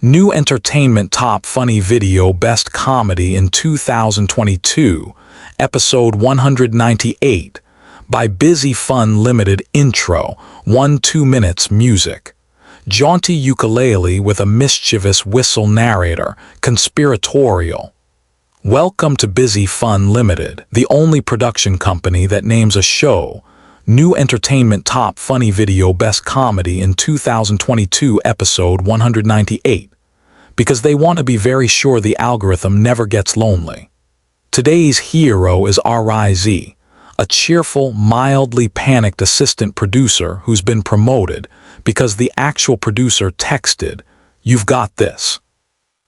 New Entertainment Top Funny Video Best Comedy in 2022, Episode 198, by Busy Fun Ltd. Intro, 2 minutes music. Jaunty ukulele with a mischievous whistle narrator, conspiratorial. Welcome to Busy Fun Ltd., the only production company that names a show New Entertainment Top Funny Video Best Comedy in 2022 Episode 198, because they want to be very sure the algorithm never gets lonely. Today's hero is Riz, a cheerful, mildly panicked assistant producer who's been promoted because the actual producer texted, "You've got this,"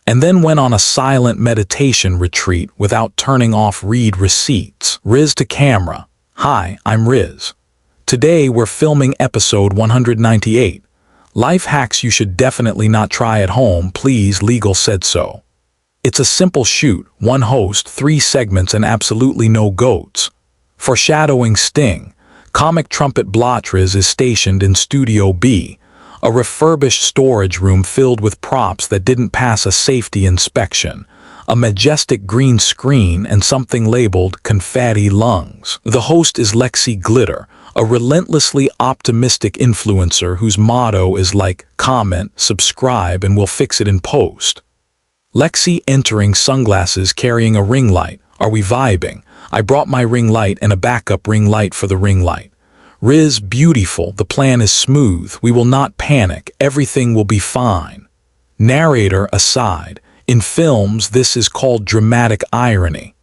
and then went on a silent meditation retreat without turning off read receipts. Riz to camera. Hi, I'm Riz. Today we're filming episode 198. Life hacks you should definitely not try at home, please, legal said so. It's a simple shoot, one host, 3 segments, and absolutely no goats. Foreshadowing sting. Comic trumpet Blottriz is stationed in Studio B, a refurbished storage room filled with props that didn't pass a safety inspection, a majestic green screen, and something labeled confetti lungs. The host is Lexi Glitter, a relentlessly optimistic influencer whose motto is like, comment, subscribe, and we'll fix it in post. Lexi entering, sunglasses, carrying a ring light. Are we vibing? I brought my ring light and a backup ring light for the ring light. Riz, beautiful, the plan is smooth, we will not panic, everything will be fine. Narrator aside, in films this is called dramatic irony.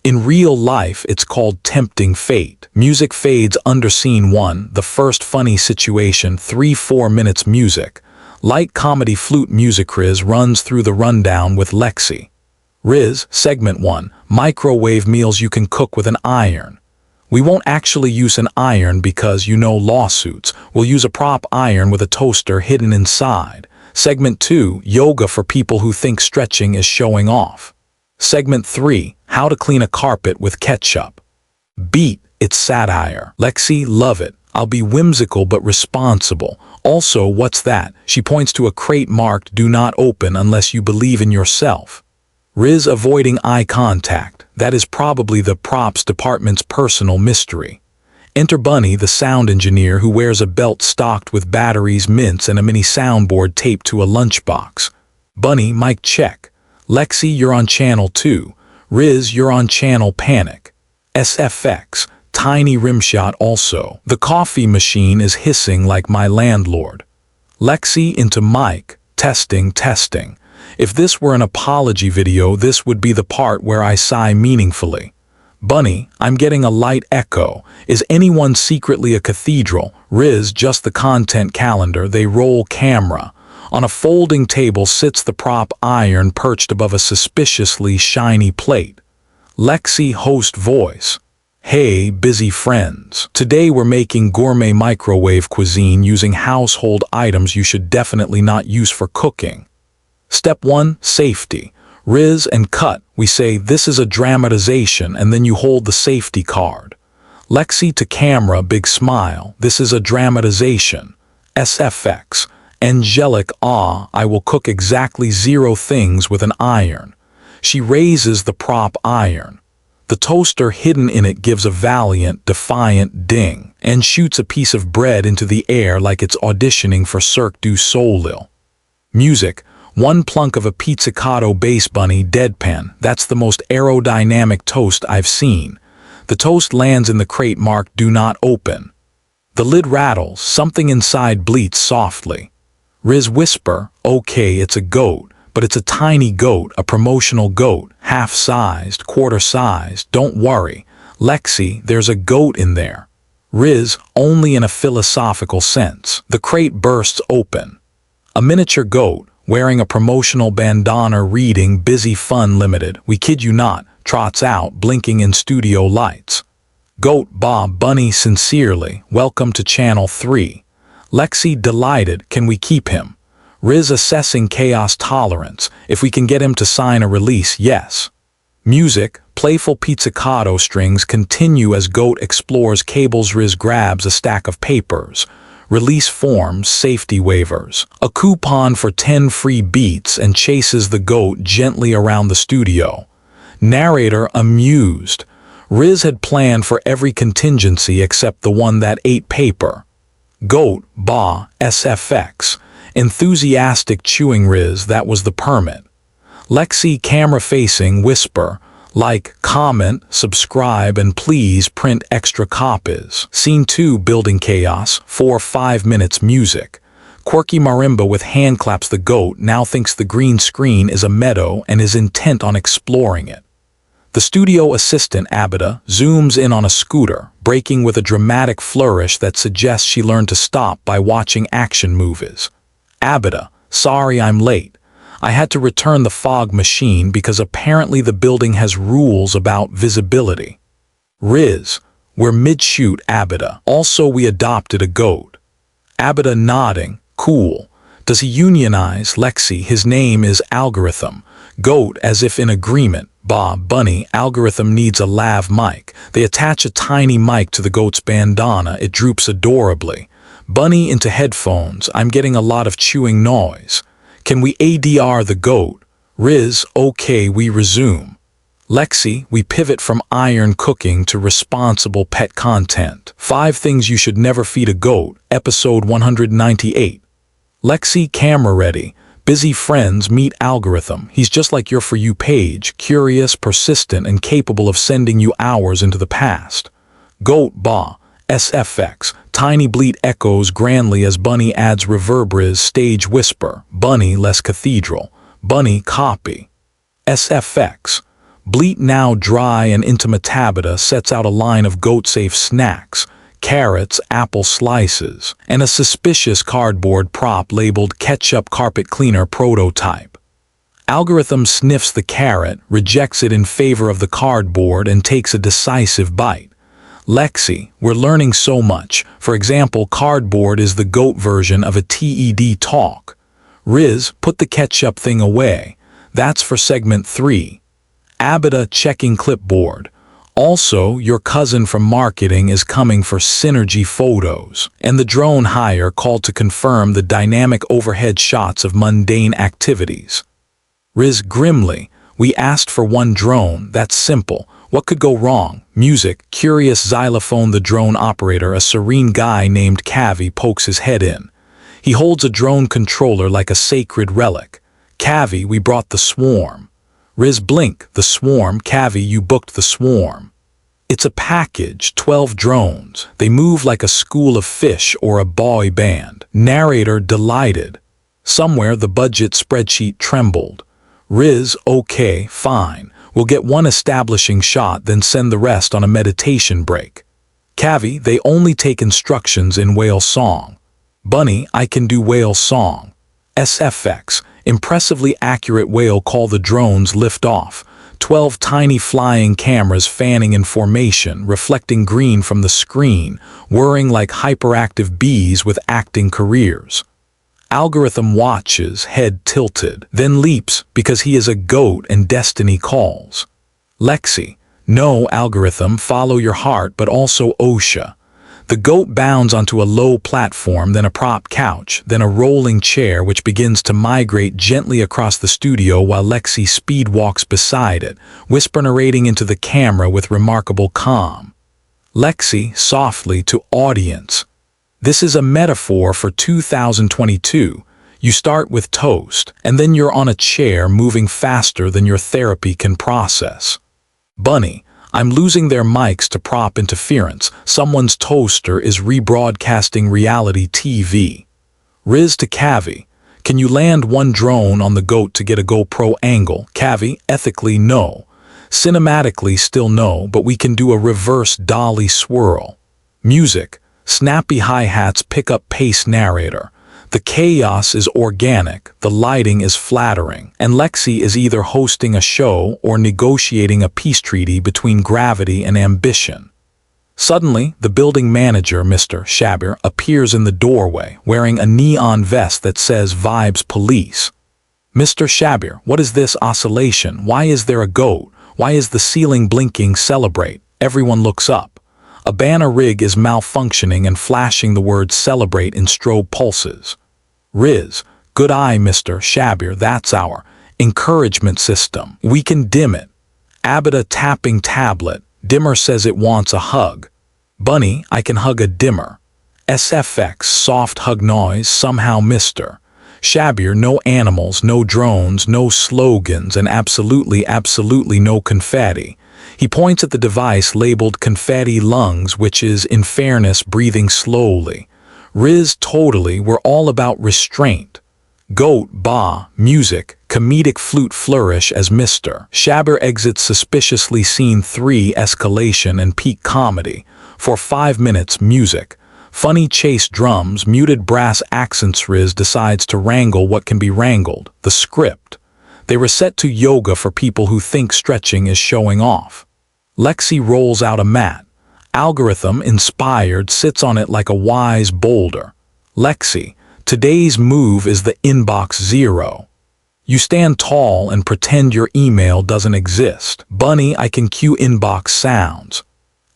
In real life it's called tempting fate. Music fades under scene 1, the first funny situation, 3-4 minutes music. Light comedy flute music. Riz runs through the rundown with Lexi. Riz, segment 1, microwave meals you can cook with an iron. We won't actually use an iron because, lawsuits. We'll use a prop iron with a toaster hidden inside. Segment 2, yoga for people who think stretching is showing off. Segment 3, how to clean a carpet with ketchup. Beat, it's satire. Lexi, love it. I'll be whimsical but responsible. Also, what's that? She points to a crate marked "Do not open unless you believe in yourself." Riz avoiding eye contact. That is probably the props department's personal mystery. Enter Bunny, the sound engineer who wears a belt stocked with batteries, mints, and a mini soundboard taped to a lunchbox. Bunny, mic check. Lexi, you're on channel 2. Riz, you're on channel Panic. SFX, tiny rimshot also. The coffee machine is hissing like my landlord. Lexi into mic, testing. If this were an apology video, this would be the part where I sigh meaningfully. Bunny, I'm getting a light echo. Is anyone secretly a cathedral? Riz, just the content calendar. They roll camera. On a folding table sits the prop iron perched above a suspiciously shiny plate. Lexi, host voice. Hey, busy friends. Today we're making gourmet microwave cuisine using household items you should definitely not use for cooking. Step 1, safety. Riz and cut. We say this is a dramatization and then you hold the safety card. Lexi to camera, big smile. This is a dramatization. SFX. Angelic, I will cook exactly 0 things with an iron. She raises the prop iron. The toaster hidden in it gives a valiant, defiant ding and shoots a piece of bread into the air like it's auditioning for Cirque du Soleil. Music. 1 plunk of a pizzicato bass. Bunny, deadpan. That's the most aerodynamic toast I've seen. The toast lands in the crate marked "Do not open." The lid rattles, something inside bleats softly. Riz whisper, okay, it's a goat, but it's a tiny goat, a promotional goat, half-sized, quarter-sized, don't worry. Lexi, there's a goat in there. Riz, only in a philosophical sense. The crate bursts open. A miniature goat, wearing a promotional bandana reading Busy Fun Ltd, we kid you not, trots out, blinking in studio lights. Goat Bob. Bunny, sincerely, welcome to channel 3. Lexi, delighted, can we keep him? Riz assessing chaos tolerance, if we can get him to sign a release, yes. Music, playful pizzicato strings continue as goat explores cables. Riz grabs a stack of papers. Release forms, safety waivers. A coupon for 10 free beats and chases the goat gently around the studio. Narrator amused. Riz had planned for every contingency except the one that ate paper. Goat, bah, SFX. Enthusiastic chewing Riz, that was the permit. Lexi camera-facing whisper, like, comment, subscribe, and please print extra copies. Scene 2, building chaos, 4-5 minutes music. Quirky marimba with hand claps the goat now thinks the green screen is a meadow and is intent on exploring it. The studio assistant, Abida, zooms in on a scooter, braking with a dramatic flourish that suggests she learned to stop by watching action movies. Abida, sorry I'm late. I had to return the fog machine because apparently the building has rules about visibility. Riz, we're mid-shoot, Abida. Also, we adopted a goat. Abida nodding, cool. Does he unionize? Lexi, his name is Algorithm. Goat, as if in agreement. Bob, Bunny, Algorithm needs a lav mic. They attach a tiny mic to the goat's bandana. It droops adorably. Bunny into headphones. I'm getting a lot of chewing noise. Can we ADR the goat? Riz, okay, we resume. Lexi, we pivot from iron cooking to responsible pet content. 5 things you should never feed a goat, episode 198. Lexi, camera ready. Busy friends meet Algorithm. He's just like your For You page, curious, persistent, and capable of sending you hours into the past. Goat, bah, SFX. Tiny bleat echoes grandly as Bunny adds reverb. Stage whisper. Bunny less cathedral. Bunny copy. SFX. Bleat now dry and intimate. Tabita sets out a line of goat-safe snacks, carrots, apple slices, and a suspicious cardboard prop labeled ketchup carpet cleaner prototype. Algorithm sniffs the carrot, rejects it in favor of the cardboard, and takes a decisive bite. Lexi, we're learning so much. For example, cardboard is the goat version of a TED talk. Riz, put the ketchup thing away. That's for segment 3. Abida checking clipboard. Also, your cousin from marketing is coming for synergy photos. And the drone hire called to confirm the dynamic overhead shots of mundane activities. Riz grimly, we asked for 1 drone, that's simple. What could go wrong? Music, curious xylophone. The drone operator, a serene guy named Cavi, pokes his head in. He holds a drone controller like a sacred relic. Cavi, we brought the swarm. Riz blink, the swarm. Cavi, you booked the swarm. It's a package, 12 drones. They move like a school of fish or a boy band. Narrator delighted. Somewhere the budget spreadsheet trembled. Riz, okay, fine. We'll get 1 establishing shot, then send the rest on a meditation break. Cavi, they only take instructions in whale song. Bunny, I can do whale song. SFX, impressively accurate whale call. The drones lift off. 12 tiny flying cameras fanning in formation, reflecting green from the screen, whirring like hyperactive bees with acting careers. Algorithm watches, head tilted, then leaps because he is a goat and destiny calls. Lexi, no, Algorithm, follow your heart, but also OSHA. The goat bounds onto a low platform, then a prop couch, then a rolling chair which begins to migrate gently across the studio while Lexi speed walks beside it, whisper narrating into the camera with remarkable calm. Lexi, softly to audience. This is a metaphor for 2022. You start with toast, and then you're on a chair moving faster than your therapy can process. Bunny, I'm losing their mics to prop interference. Someone's toaster is rebroadcasting reality TV. Riz to Cavi, can you land 1 drone on the goat to get a GoPro angle? Cavi, ethically no. Cinematically still no, but we can do a reverse dolly swirl. Music. Snappy hi-hats pick up pace. Narrator. The chaos is organic, the lighting is flattering, and Lexi is either hosting a show or negotiating a peace treaty between gravity and ambition. Suddenly, the building manager, Mr. Shabir, appears in the doorway, wearing a neon vest that says Vibes Police. Mr. Shabir, what is this oscillation? Why is there a goat? Why is the ceiling blinking? Celebrate. Everyone looks up. A banner rig is malfunctioning and flashing the word celebrate in strobe pulses. Riz, good eye, Mr. Shabir, that's our encouragement system. We can dim it. Abida tapping tablet. Dimmer says it wants a hug. Bunny, I can hug a dimmer. SFX, soft hug noise, somehow Mr. Shabir, no animals, no drones, no slogans, and absolutely no confetti. He points at the device labeled confetti lungs, which is, in fairness, breathing slowly. Riz, totally, we're all about restraint. Goat, ba, music, comedic flute flourish as Mr. Shabir exits suspiciously scene 3 escalation and peak comedy. For 5 minutes, music. Funny chase drums, muted brass accents. Riz decides to wrangle what can be wrangled, the script. They reset to yoga for people who think stretching is showing off. Lexi rolls out a mat. Algorithm, inspired, sits on it like a wise boulder. Lexi, today's move is the inbox 0. You stand tall and pretend your email doesn't exist. Bunny, I can cue inbox sounds.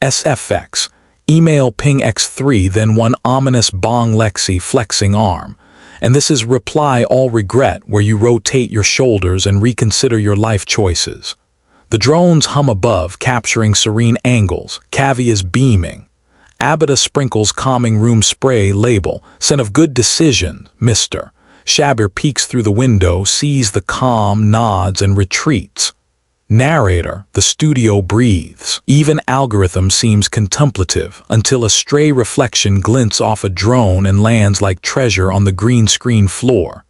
SFX, email ping X3, then one ominous bong. Lexi flexing arm. And this is reply all regret, where you rotate your shoulders and reconsider your life choices. The drones hum above, capturing serene angles. Cavi is beaming. Abida sprinkles calming room spray label, scent of good decision, Mr. Shabir peeks through the window, sees the calm, nods, and retreats. Narrator, the studio breathes. Even algorithm seems contemplative, until a stray reflection glints off a drone and lands like treasure on the green screen floor.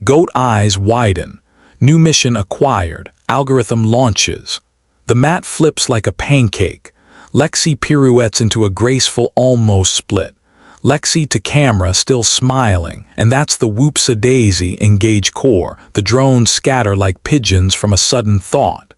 Goat eyes widen. New mission acquired. Algorithm launches. The mat flips like a pancake. Lexi pirouettes into a graceful almost split. Lexi to camera, still smiling, and that's the whoopsa-daisy engage core. The drones scatter like pigeons from a sudden thought.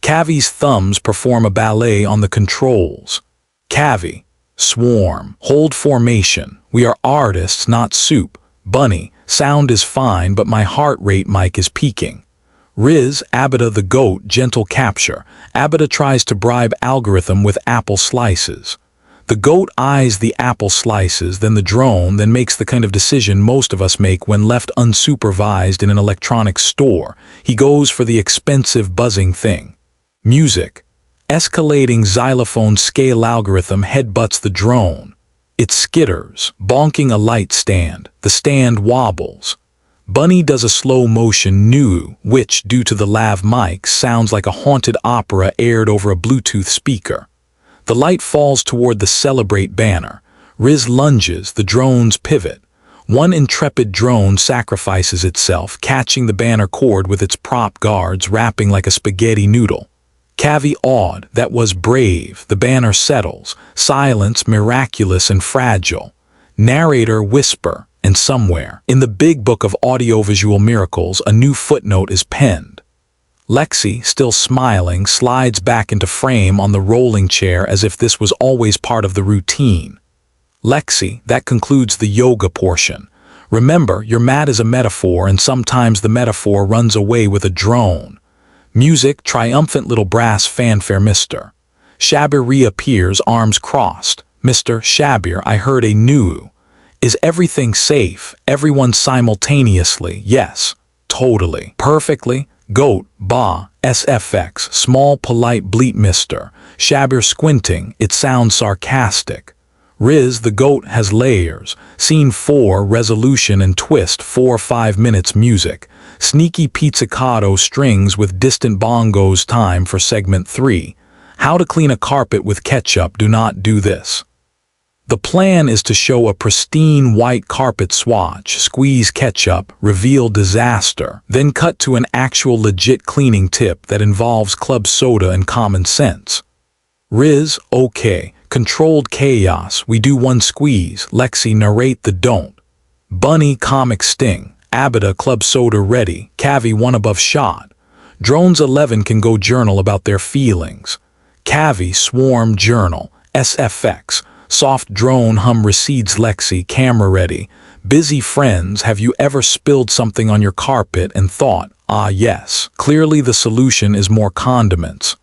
Cavi's thumbs perform a ballet on the controls. Cavi, swarm, hold formation. We are artists, not soup. Bunny, sound is fine, but my heart rate mic is peaking. Riz, Abida the goat, gentle capture. Abida tries to bribe algorithm with apple slices. The goat eyes the apple slices, then the drone, then makes the kind of decision most of us make when left unsupervised in an electronics store. He goes for the expensive buzzing thing. Music. Escalating xylophone scale. Algorithm headbutts the drone. It skitters, bonking a light stand. The stand wobbles. Bunny does a slow motion new, which, due to the lav mic, sounds like a haunted opera aired over a Bluetooth speaker. The light falls toward the Celebrate banner. Riz lunges, the drones pivot. One intrepid drone sacrifices itself, catching the banner cord with its prop guards, wrapping like a spaghetti noodle. Cavi awed, that was brave. The banner settles. Silence, miraculous and fragile. Narrator whisper, and somewhere, in the big book of audiovisual miracles, a new footnote is penned. Lexi, still smiling, slides back into frame on the rolling chair as if this was always part of the routine. Lexi, that concludes the yoga portion. Remember, your mat is a metaphor, and sometimes the metaphor runs away with a drone. Music, triumphant little brass fanfare. Mr. Shabir reappears, arms crossed. Mr. Shabir, I heard a new. Is everything safe? Everyone simultaneously. Yes. Totally. Perfectly. Goat, ba, SFX, small polite bleat. Mr. Shabir squinting, it sounds sarcastic. Riz, the goat, has layers. Scene 4, resolution and twist, 4-5 minutes music. Sneaky pizzicato strings with distant bongos. Time for segment 3. How to clean a carpet with ketchup. Do not do this. The plan is to show a pristine white carpet swatch, squeeze ketchup, reveal disaster, then cut to an actual legit cleaning tip that involves club soda and common sense. Riz, okay, controlled chaos, we do one squeeze. Lexi, narrate the don't. Bunny, comic sting. Abida, club soda ready. Cavi, one above shot. Drones 11 can go journal about their feelings. Cavi, swarm journal. SFX. Soft drone hum recedes. Lexi, camera ready. Busy friends, have you ever spilled something on your carpet and thought, ah yes, clearly the solution is more condiments?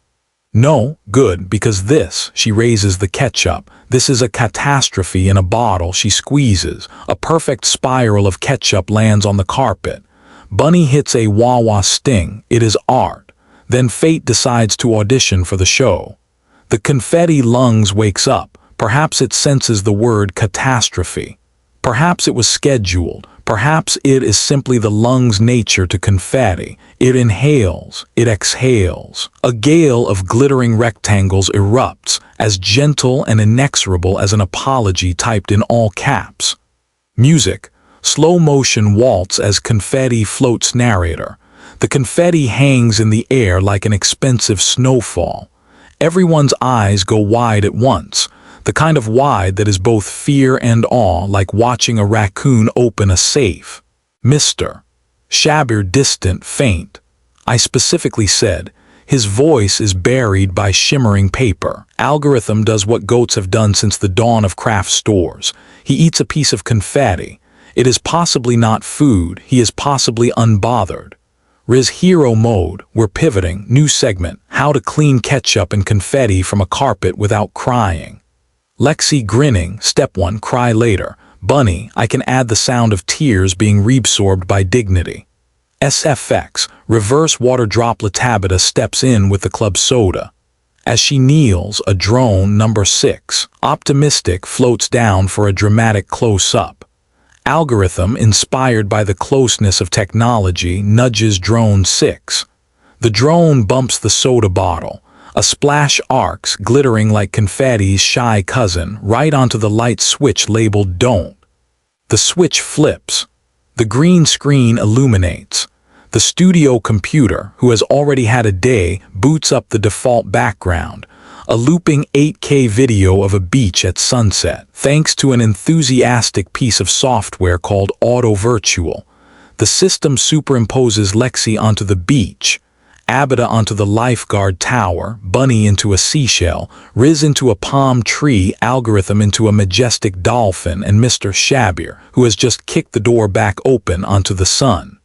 No, good, because this, she raises the ketchup. This is a catastrophe in a bottle, she squeezes. A perfect spiral of ketchup lands on the carpet. Bunny hits a wah-wah sting. It is art. Then fate decides to audition for the show. The confetti lungs wakes up. Perhaps it senses the word catastrophe. Perhaps it was scheduled. Perhaps it is simply the lungs' nature to confetti. It inhales, it exhales. A gale of glittering rectangles erupts, as gentle and inexorable as an apology typed in all caps. Music, slow motion waltz as confetti floats narrator. The confetti hangs in the air like an expensive snowfall. Everyone's eyes go wide at once. The kind of wide that is both fear and awe, like watching a raccoon open a safe. Mr. Shabir, distant, faint. I specifically said, his voice is buried by shimmering paper. Algorithm does what goats have done since the dawn of craft stores. He eats a piece of confetti. It is possibly not food, he is possibly unbothered. Riz hero mode, we're pivoting, new segment, how to clean ketchup and confetti from a carpet without crying. Lexi grinning, step 1, cry later. Bunny, I can add the sound of tears being reabsorbed by dignity. SFX, reverse water droplet. Tabitha steps in with the club soda. As she kneels, a drone, number 6, optimistic, floats down for a dramatic close-up. Algorithm, inspired by the closeness of technology, nudges drone 6. The drone bumps the soda bottle. A splash arcs, glittering like confetti's shy cousin, right onto the light switch labeled "Don't." The switch flips. The green screen illuminates. The studio computer, who has already had a day, boots up the default background, a looping 8K video of a beach at sunset, thanks to an enthusiastic piece of software called Auto Virtual. The system superimposes Lexi onto the beach, Abida onto the lifeguard tower, Bunny into a seashell, Riz into a palm tree, Algorithm into a majestic dolphin, and Mr. Shabir, who has just kicked the door back open, onto the sun.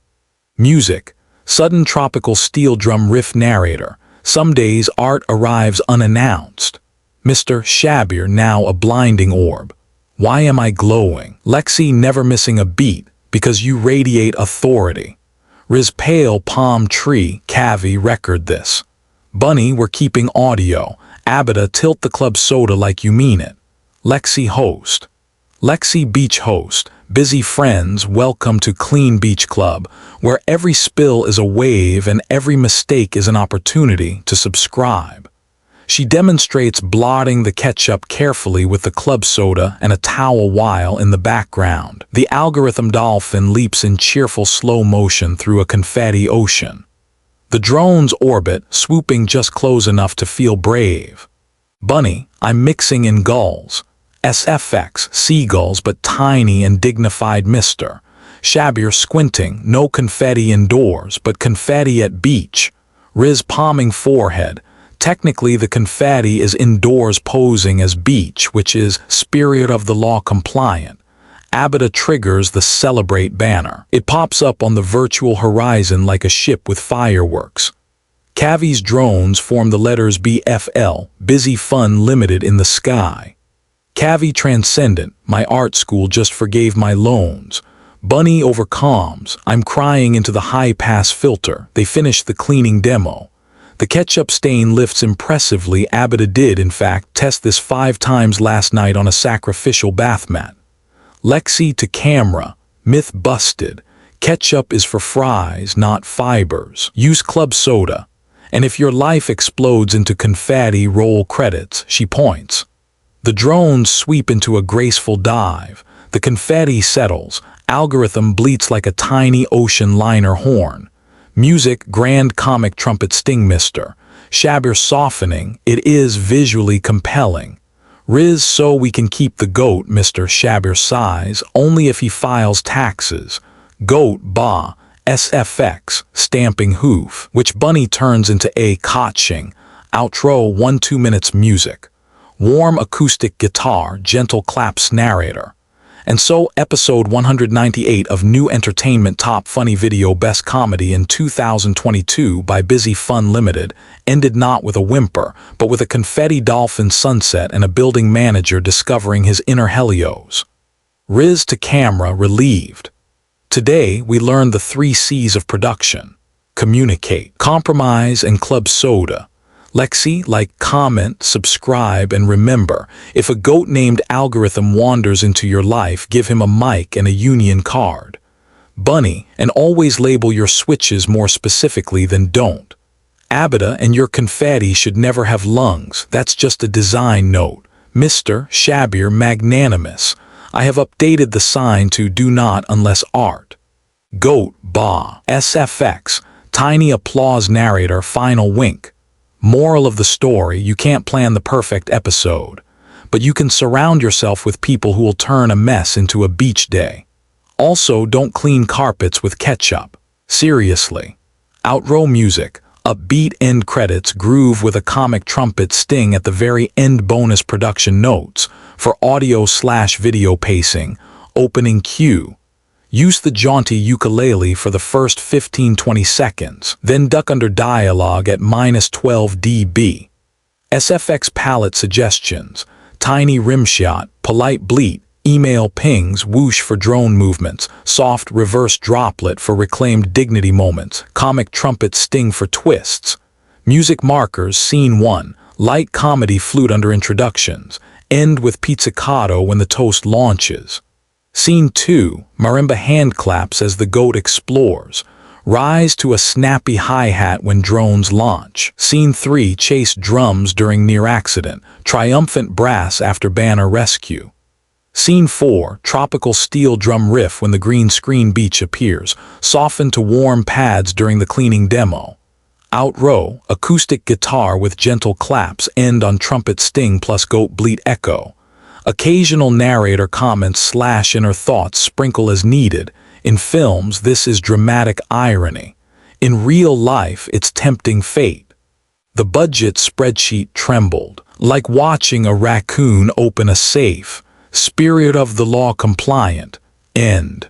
Music, sudden tropical steel drum riff narrator. Some days art arrives unannounced. Mr. Shabir, now a blinding orb. Why am I glowing? Lexi, never missing a beat, because you radiate authority. Riz, pale palm tree, Cavi, record this. Bunny, we're keeping audio. Abida, tilt the club soda like you mean it. Lexi, host. Lexi, beach host. Busy friends, welcome to Clean Beach Club, where every spill is a wave and every mistake is an opportunity to subscribe. She demonstrates blotting the ketchup carefully with the club soda and a towel while in the background. The algorithm dolphin leaps in cheerful slow motion through a confetti ocean. The drones orbit, swooping just close enough to feel brave. Bunny, I'm mixing in gulls. SFX, seagulls, but tiny and dignified. Mr. Shabir, squinting, no confetti indoors, but confetti at beach. Riz, palming forehead. Technically, the confetti is indoors posing as beach, which is spirit of the law compliant. Abida triggers the celebrate banner. It pops up on the virtual horizon like a ship with fireworks. Cavi's drones form the letters BFL, Busy Fun Ltd, in the sky. Cavi transcendent, my art school just forgave my loans. Bunny overcomes, I'm crying into the high-pass filter. They finished the cleaning demo. The ketchup stain lifts impressively. Abida did, in fact, test this 5 times last night on a sacrificial bath mat. Lexi to camera, myth busted. Ketchup is for fries, not fibers. Use club soda. And if your life explodes into confetti, roll credits, she points. The drones sweep into a graceful dive. The confetti settles. Algorithm bleats like a tiny ocean liner horn. Music, grand comic trumpet sting. Mr. Shabir, softening. It is visually compelling. Riz, so we can keep the goat. Mr. Shabir sighs, only if he files taxes. Goat, bah. SFX, stamping hoof, which Bunny turns into a kotching. Outro, 1-2 minutes music. Warm acoustic guitar, gentle claps narrator. And so, episode 198 of New Entertainment Top Funny Video Best Comedy in 2022 by Busy Fun Ltd. ended not with a whimper, but with a confetti dolphin sunset and a building manager discovering his inner Helios. Riz to camera relieved. Today, we learned the 3 C's of production: communicate, compromise, and club soda. Lexi, like, comment, subscribe, and remember, if a goat named Algorithm wanders into your life, give him a mic and a union card. Bunny, and always label your switches more specifically than don't. Abida, and your confetti should never have lungs, that's just a design note. Mr. Shabir Magnanimous, I have updated the sign to do not unless art. Goat, Ba, SFX, tiny applause narrator, final wink. Moral of the story, you can't plan the perfect episode, but you can surround yourself with people who will turn a mess into a beach day. Also, don't clean carpets with ketchup. Seriously. Outro music, upbeat end credits, groove with a comic trumpet sting at the very end, bonus production notes for audio/video pacing, opening cue. Use the jaunty ukulele for the first 15-20 seconds, then duck under dialogue at -12 dB. SFX palette suggestions: tiny rimshot, polite bleat, email pings, whoosh for drone movements, soft reverse droplet for reclaimed dignity moments, comic trumpet sting for twists. Music markers: scene 1, light comedy flute under introductions, end with pizzicato when the toast launches. Scene 2, marimba hand claps as the goat explores. Rise to a snappy hi-hat when drones launch. Scene 3, chase drums during near accident. Triumphant brass after banner rescue. Scene 4, tropical steel drum riff when the green screen beach appears. Soften to warm pads during the cleaning demo. Outro, acoustic guitar with gentle claps, end on trumpet sting plus goat bleat echo. Occasional narrator comments/inner thoughts sprinkle as needed. In films, this is dramatic irony. In real life, it's tempting fate. The budget spreadsheet trembled, like watching a raccoon open a safe. Spirit of the law compliant. End.